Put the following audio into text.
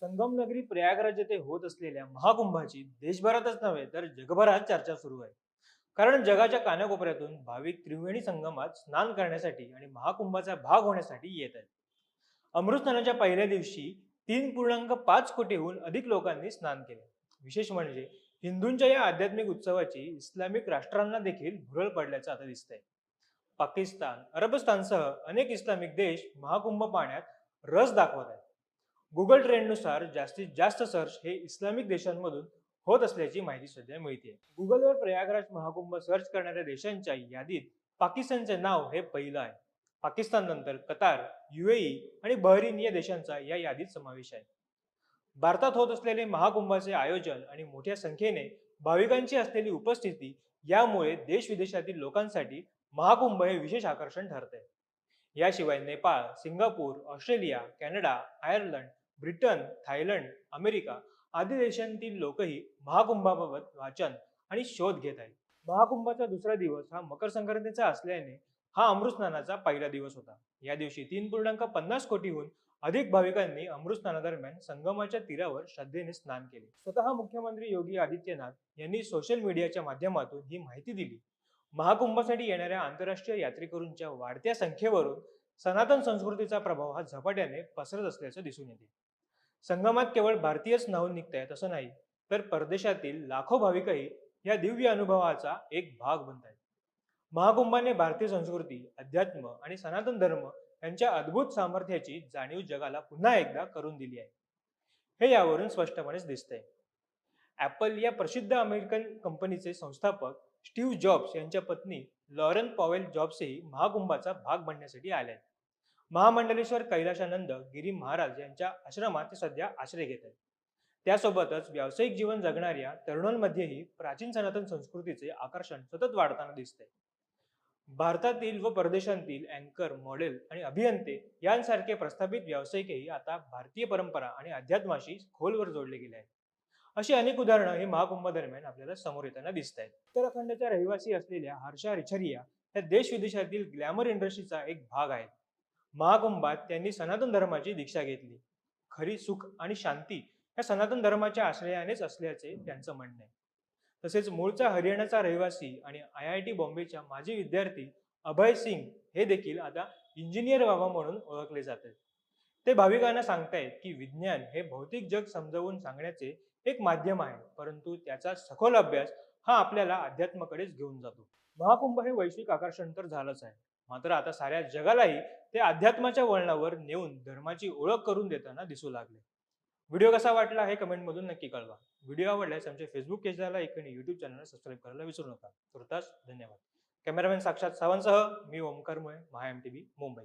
संगमनगरी प्रयागराज येथे होत असलेल्या महाकुंभाची देशभरातच नव्हे तर जगभरात चर्चा सुरू आहे. कारण जगाच्या कानाकोपऱ्यातून भाविक त्रिवेणी संगमात स्नान करण्यासाठी आणि महाकुंभाचा भाग होण्यासाठी येत आहेत. अमृतस्नानाच्या पहिल्या दिवशी 3.5 कोटीहून अधिक लोकांनी स्नान केले. विशेष म्हणजे हिंदूंच्या या आध्यात्मिक उत्सवाची इस्लामिक राष्ट्रांना देखील भुरळ पडल्याचं आता दिसतंय. पाकिस्तान, अरबस्तानसह अनेक इस्लामिक देश महाकुंभ पाहण्यात रस दाखवत आहेत. गुगल ट्रेंडनुसार जास्तीत जास्त सर्च हे इस्लामिक देशांमधून होत असल्याची माहिती सध्या मिळते. गुगलवर प्रयागराज महाकुंभ सर्च करणाऱ्या देशांच्या यादीत पाकिस्तानचे नाव हे पहिलं आहे. पाकिस्तान नंतर कतार, युएई आणि बहरीन या देशांचा या यादीत समावेश आहे. भारतात होत असलेले महाकुंभाचे आयोजन आणि मोठ्या संख्येने भाविकांची असलेली उपस्थिती यामुळे देश विदेशातील लोकांसाठी महाकुंभ हे विशेष आकर्षण ठरते. याशिवाय Nepal, Singapore, Australia, Canada, Ireland, Britain, Thailand, America आदी देशांतील लोकही महाकुंभाबाबत वाचन आणि शोध घेत आहेत. महाकुंभाचा दुसरा दिवस हा मकर संक्रांतीचा असल्याने हा अमृतस्नानाचा पहिला दिवस होता. या दिवशी 3.50 कोटीहून अधिक भाविकांनी अमृतस्नानादरम्यान संगमाच्या तीरावर श्रद्धेने स्नान केले. स्वतः मुख्यमंत्री योगी आदित्यनाथ यांनी सोशल मीडियाच्या माध्यमातून ही माहिती दिली. महाकुंभासाठी येणाऱ्या आंतरराष्ट्रीय यात्रेकरूंच्या वाढत्या संख्येवरून सनातन संस्कृतीचा प्रभाव हा झपाट्याने पसरत असल्याचं दिसून येते. संगमात केवळ भारतीयच न्हाऊन निघतायत असं नाही, तर परदेशातील लाखो भाविकही या दिव्य अनुभवाचा एक भाग बनत आहेत. महाकुंभाने भारतीय संस्कृती, अध्यात्म आणि सनातन धर्म यांच्या अद्भुत सामर्थ्याची जाणीव जगाला पुन्हा एकदा करून दिली आहे. हे यावरून स्पष्टपणेच दिसतंय. ॲपल या प्रसिद्ध अमेरिकन कंपनीचे संस्थापक स्टीव्ह जॉब्स यांच्या पत्नी लॉरेन पॉवेल जॉब्सही महाकुंभाचा भाग बनण्यासाठी आले आहेत. महामंडलेश्वर कैलाशानंद गिरी महाराज यांच्या आश्रमात ते सध्या आश्रय घेत आहेत. त्यासोबतच व्यावसायिक जीवन जगणाऱ्या तरुणांमध्येही प्राचीन सनातन संस्कृतीचे आकर्षण सतत वाढताना दिसते. भारतातील व परदेशांतील अँकर, मॉडेल आणि अभियंते यांसारखे प्रस्थापित व्यावसायिकही आता भारतीय परंपरा आणि अध्यात्माशी खोलवर जोडले गेले आहेत. अशी अनेक उदाहरणं ही महाकुंभ दरम्यान आपल्याला समोर येताना दिसत आहेत. उत्तराखंडच्या रहिवासी असलेल्या हर्षा रिछरिया या देश विदेशातील ग्लॅमर इंडस्ट्रीचा एक भाग आहेत. महाकुंभात त्यांनी सनातन धर्माची दीक्षा घेतली. खरी सुख आणि शांती या सनातन धर्माच्या आश्रयानेच असल्याचे त्यांचं म्हणणं आहे. तसेच मूळचा हरियाणाचा रहिवासी आणि IIT बॉम्बेच्या माजी विद्यार्थी अभय सिंग हे देखील आता इंजिनियर व्हावा म्हणून ओळखले जातात. ते भाविकांना सांगतायत की विज्ञान हे भौतिक जग समजावून सांगण्याचे एक माध्यम आहे, परंतु त्याचा सखोल अभ्यास हा आपल्याला अध्यात्माकडेच घेऊन जातो. महाकुंभ हे वैश्विक आकर्षण तर झालंच आहे, मात्र आता साऱ्या जगालाही ते अध्यात्माच्या वळणावर नेऊन धर्माची ओळख करून देताना दिसू लागले. व्हिडिओ कसा वाटला हे कमेंटमधून नक्की कळवा. व्हिडिओ आवडल्यास आमच्या फेसबुक पेजला लाईक आणि युट्यूब चॅनलला सबस्क्राईब करायला विसरू नका. तुर्तास धन्यवाद. कॅमेरामॅन साक्षात सावंतसह मी ओमकार मुळे, महा MTV, मुंबई.